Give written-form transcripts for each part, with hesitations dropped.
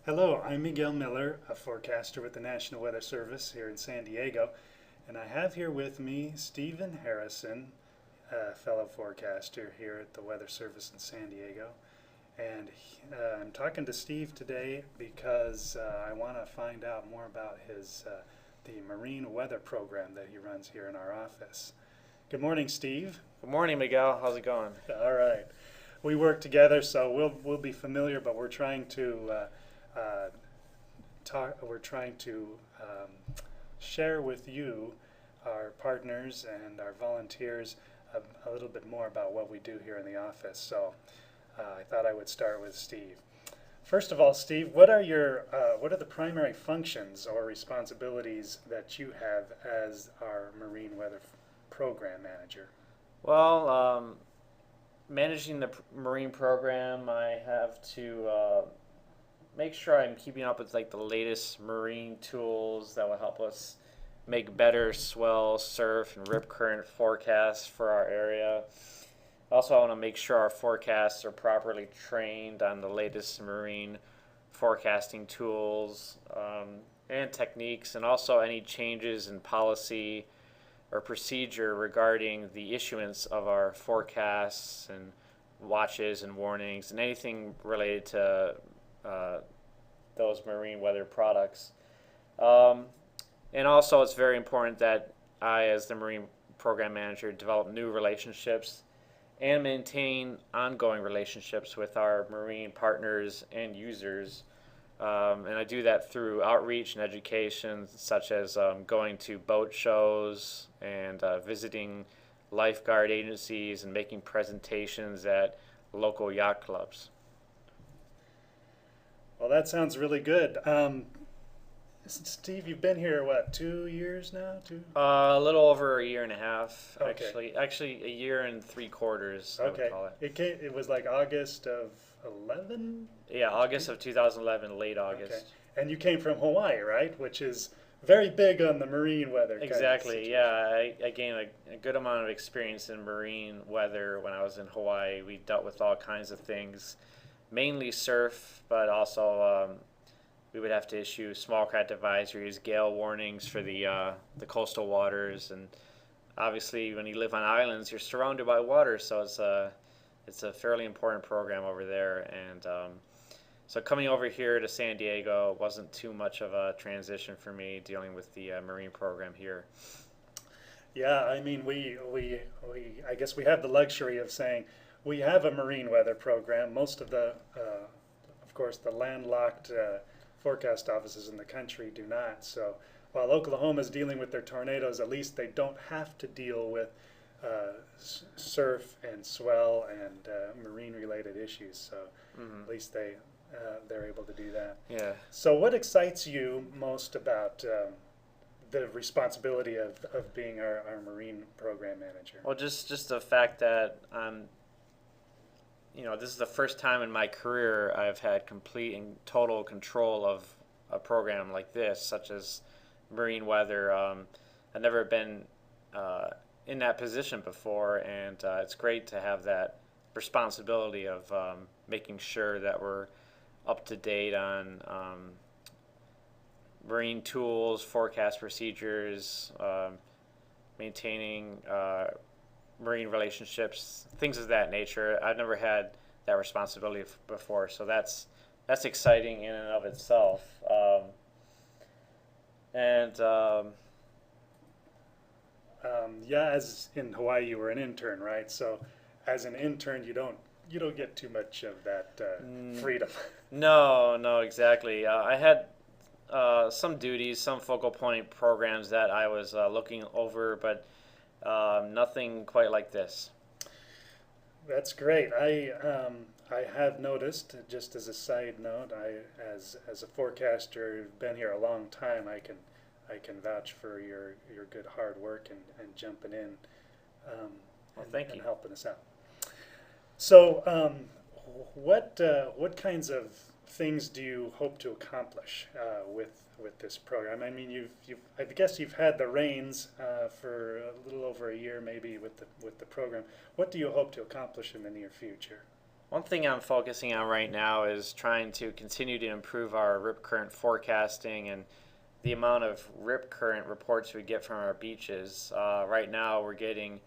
Hello, I'm Miguel Miller, a forecaster with the National Weather Service here in San Diego, and I have here with me Stephen Harrison, a fellow forecaster here at the Weather Service in San Diego. And I'm talking to Steve today because I want to find out more about the marine weather program that he runs here in our office. Good morning, Steve. Good morning, Miguel. How's it going? All right. We work together, so we'll be familiar, but we're trying to share with you, our partners and our volunteers, a little bit more about what we do here in the office. So I thought I would start with Steve. First of all, Steve, what are the primary functions or responsibilities that you have as our marine weather program manager? Well, managing the marine program, I have to make sure I'm keeping up with like the latest marine tools that will help us make better swell, surf, and rip current forecasts for our area. Also, I want to make sure our forecasts are properly trained on the latest marine forecasting tools and techniques, and also any changes in policy or procedure regarding the issuance of our forecasts and watches and warnings and anything related to those marine weather products. And also, it's very important that I, as the marine program manager, develop new relationships and maintain ongoing relationships with our marine partners and users. And I do that through outreach and education, such as going to boat shows and visiting lifeguard agencies and making presentations at local yacht clubs. Well, that sounds really good. Steve, you've been here, what, 2 years now? A little over a year and a half, Okay. Actually, a year and 3/4, I would Okay. call it. It was like August of 11? Yeah, August of 2011, late Okay. August. And you came from Hawaii, right? Which is very big on the marine weather kind of Exactly. situation. Yeah, I gained a good amount of experience in marine weather when I was in Hawaii. We dealt with all kinds of things, mainly surf, but also we would have to issue small craft advisories, gale warnings for the coastal waters, and obviously when you live on islands, you're surrounded by water, so it's a fairly important program over there. And so coming over here to San Diego wasn't too much of a transition for me dealing with the marine program here. Yeah, I mean, I guess we have the luxury of saying we have a marine weather program. Most of course, the landlocked forecast offices in the country do not. So while Oklahoma is dealing with their tornadoes, at least they don't have to deal with surf and swell and marine-related issues. So at least they're able to do that. Yeah. So what excites you most about the responsibility of being our marine program manager? Well, just the fact that this is the first time in my career I've had complete and total control of a program like this, such as marine weather. I've never been in that position before, and it's great to have that responsibility of making sure that we're up to date on marine tools, forecast procedures, maintaining marine relationships, things of that nature. I've never had that responsibility before, so that's exciting in and of itself. And Yeah, as in Hawaii, you were an intern, right? So as an intern, you don't get too much of that freedom. no, exactly. I had some duties, some focal point programs that I was looking over, but nothing quite like this. That's great. I have noticed, just as a side note, as a forecaster who's been here a long time, I can vouch for your good hard work and jumping in Well, thank and you. helping us out. So, what kinds of things do you hope to accomplish with this program? I mean, I guess you've had the reins for a little over a year, maybe with the program. What do you hope to accomplish in the near future? One thing I'm focusing on right now is trying to continue to improve our rip current forecasting and the amount of rip current reports we get from our beaches. Right now, we're getting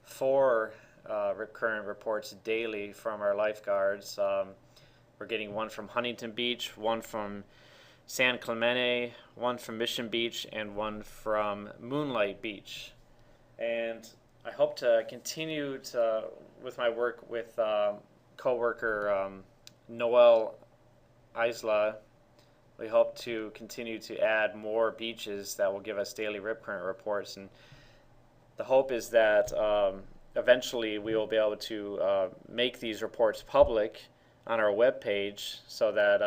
four rip current reports daily from our lifeguards. We're getting one from Huntington Beach, one from San Clemente, one from Mission Beach, and one from Moonlight Beach. And I hope to continue to with my work with coworker Noel Isla. We hope to continue to add more beaches that will give us daily rip current reports, and the hope is that eventually we will be able to make these reports public on our webpage so that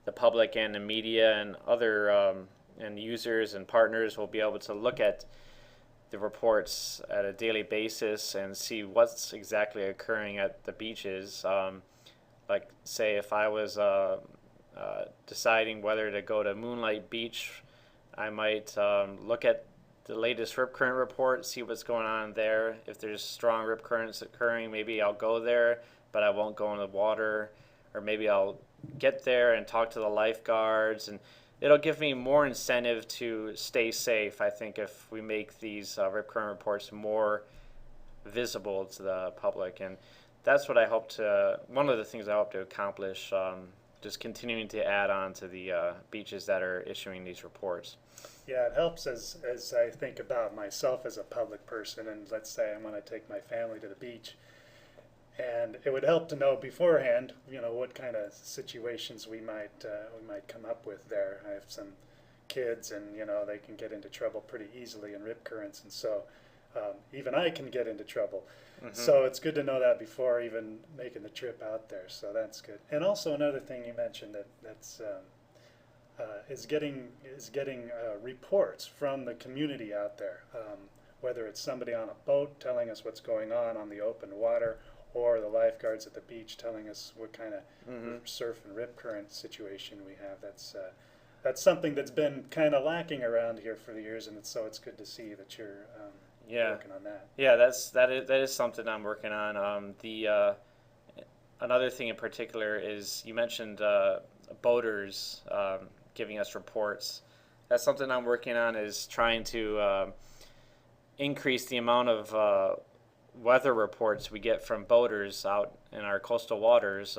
the public and the media and other and users and partners will be able to look at the reports at a daily basis and see what's exactly occurring at the beaches. Like, say, if I was deciding whether to go to Moonlight Beach, I might look at the latest rip current report, see what's going on there. If there's strong rip currents occurring, maybe I'll go there, but I won't go in the water. Or maybe I'll get there and talk to the lifeguards, and it'll give me more incentive to stay safe, I think, if we make these rip current reports more visible to the public. And that's what I hope to, one of the things I hope to accomplish, just continuing to add on to the beaches that are issuing these reports. Yeah, it helps as I think about myself as a public person, and let's say I'm going to take my family to the beach. And it would help to know beforehand, what kind of situations we might come up with there. I have some kids, and they can get into trouble pretty easily in rip currents, and so even I can get into trouble. Mm-hmm. So it's good to know that before even making the trip out there. So that's good. And also another thing you mentioned that's is getting reports from the community out there, whether it's somebody on a boat telling us what's going on the open water, or the lifeguards at the beach telling us what kind of surf and rip current situation we have. That's something that's been kind of lacking around here for the years, and so it's good to see that you're working on that. Yeah, that is something I'm working on. Another thing in particular is you mentioned boaters giving us reports. That's something I'm working on, is trying to increase the amount of weather reports we get from boaters out in our coastal waters.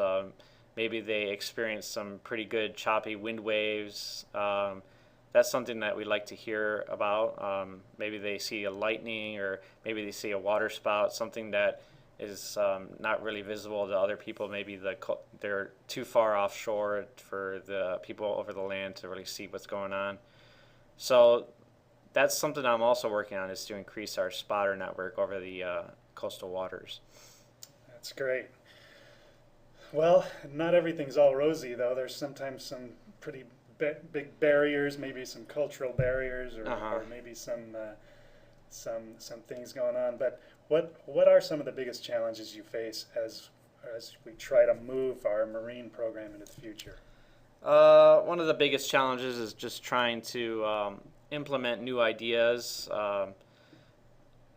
Maybe they experience some pretty good choppy wind waves. That's something that we like to hear about. Maybe they see a lightning, or maybe they see a water spout, something that is not really visible to other people. Maybe they're too far offshore for the people over the land to really see what's going on. So that's something I'm also working on, is to increase our spotter network over the coastal waters. That's great. Well, not everything's all rosy, though. There's sometimes some pretty big barriers, maybe some cultural barriers, or maybe some things going on. But what are some of the biggest challenges you face as we try to move our marine program into the future? One of the biggest challenges is just trying to implement new ideas.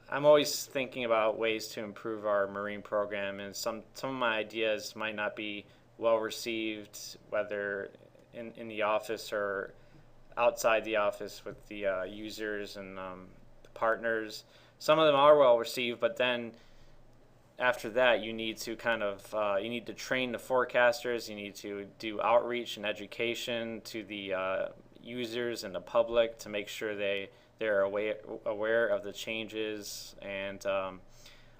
I'm always thinking about ways to improve our marine program, and some of my ideas might not be well received, whether in the office or outside the office with the users and the partners. Some of them are well received, but then after that, you need to you need to train the forecasters. You need to do outreach and education to the users and the public to make sure they're aware of the changes, and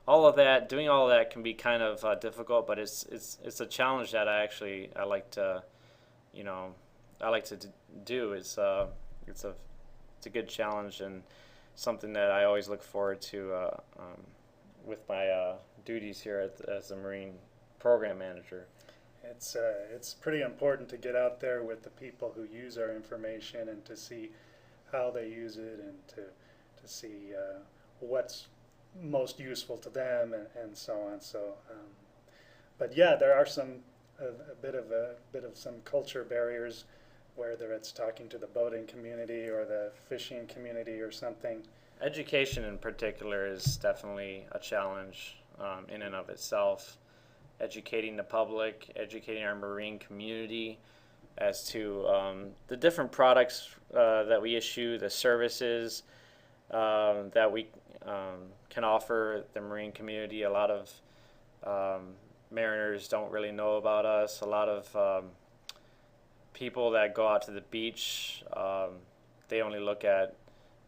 all of that. Doing all of that can be kind of difficult, but it's a challenge that I like to do. It's a good challenge, and something that I always look forward to with my duties here as a Marine Program Manager. It's pretty important to get out there with the people who use our information and to see how they use it, and to see what's most useful to them, and so on. So, but yeah, there are a bit of some culture barriers, whether it's talking to the boating community or the fishing community or something. Education in particular is definitely a challenge in and of itself. educating the public, educating our marine community as to the different products that we issue, the services that we can offer the marine community. A lot of mariners don't really know about us. A lot of people that go out to the beach, they only look at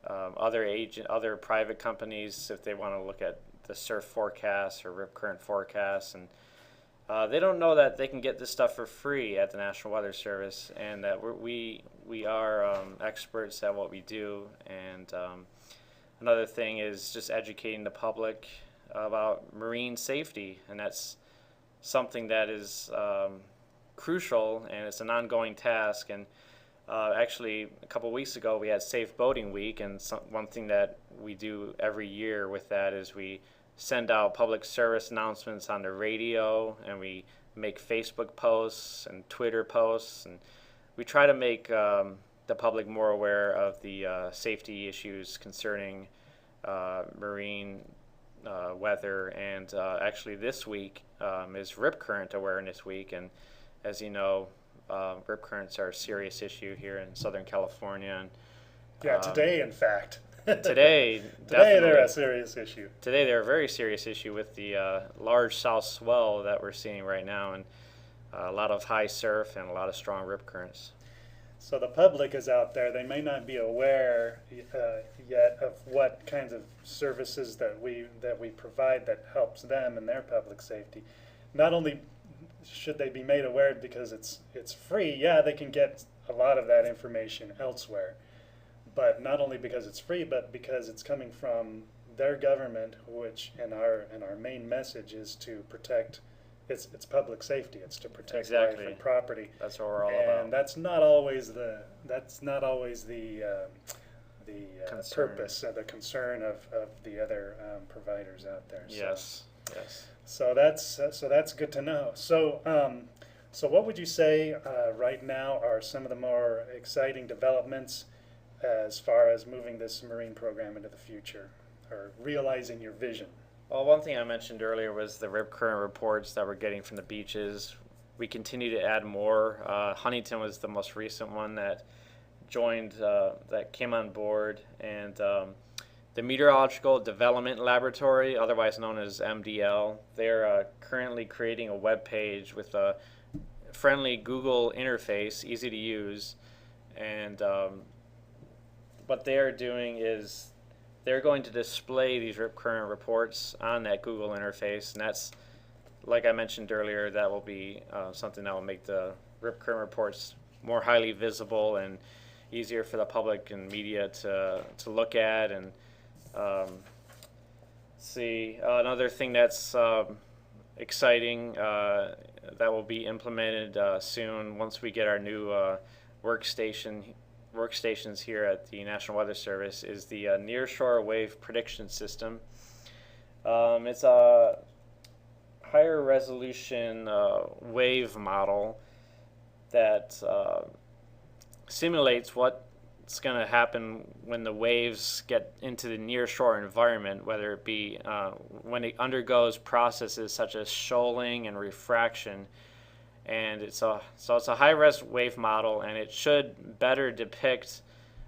other private companies if they want to look at the surf forecasts or rip current forecasts, and they don't know that they can get this stuff for free at the National Weather Service, and that we are experts at what we do. And another thing is just educating the public about marine safety, and that's something that is crucial, and it's an ongoing task. And actually, a couple weeks ago, we had Safe Boating Week, and one thing that we do every year with that is we send out public service announcements on the radio, and we make Facebook posts and Twitter posts, and we try to make the public more aware of the safety issues concerning marine weather. And actually, this week is Rip Current Awareness Week, and as you know, rip currents are a serious issue here in Southern California. And, yeah, today, in fact. Today they're a serious issue. Today they're a very serious issue with the large south swell that we're seeing right now, and a lot of high surf and a lot of strong rip currents. So the public is out there. They may not be aware yet of what kinds of services that we provide that helps them and their public safety. Not only should they be made aware because it's free, yeah, they can get a lot of that information elsewhere. But not only because it's free, but because it's coming from their government, which in our main message is to protect it's public safety. It's to protect life and property. That's what we're all about. And that's not always the purpose, the concern of the other providers out there. Yes. So that's good to know. So what would you say right now are some of the more exciting developments as far as moving this marine program into the future, or realizing your vision? Well, one thing I mentioned earlier was the rip current reports that we're getting from the beaches. We continue to add more. Huntington was the most recent one that joined, that came on board, and the Meteorological Development Laboratory, otherwise known as MDL, they're currently creating a web page with a friendly Google interface, easy to use, and what they're doing is they're going to display these rip current reports on that Google interface, and that's, like I mentioned earlier, that will be something that will make the rip current reports more highly visible and easier for the public and media to look at and see. Another thing that's exciting that will be implemented soon once we get our new workstations here at the National Weather Service is the Nearshore Wave Prediction System. It's a higher resolution wave model that simulates what's going to happen when the waves get into the nearshore environment, whether it be when it undergoes processes such as shoaling and refraction. And it's a high-res wave model, and it should better depict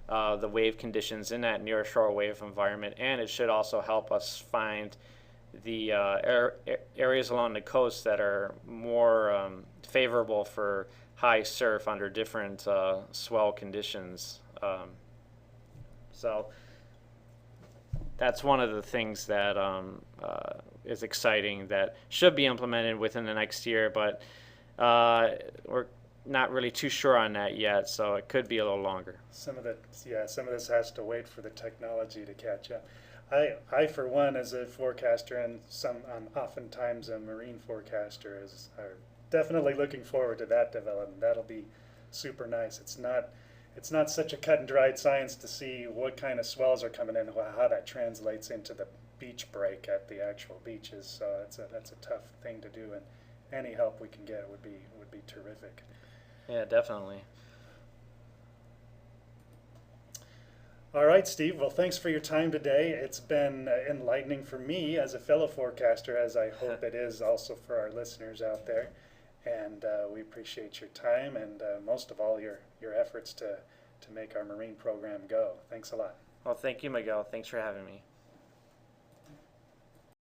the wave conditions in that nearshore wave environment, and it should also help us find the areas along the coast that are more favorable for high surf under different swell conditions. So that's one of the things that is exciting that should be implemented within the next year, but we're not really too sure on that yet, so it could be a little longer. Some of this has to wait for the technology to catch up. I for one, as a forecaster and oftentimes a marine forecaster, are definitely looking forward to that development. That'll be super nice. It's not such a cut and dried science to see what kind of swells are coming in, how that translates into the beach break at the actual beaches. So that's a tough thing to do, and any help we can get would be terrific. Yeah, definitely. All right, Steve. Well, thanks for your time today. It's been enlightening for me as a fellow forecaster, as I hope it is also for our listeners out there. And we appreciate your time and most of all your efforts to make our marine program go. Thanks a lot. Well, thank you, Miguel. Thanks for having me.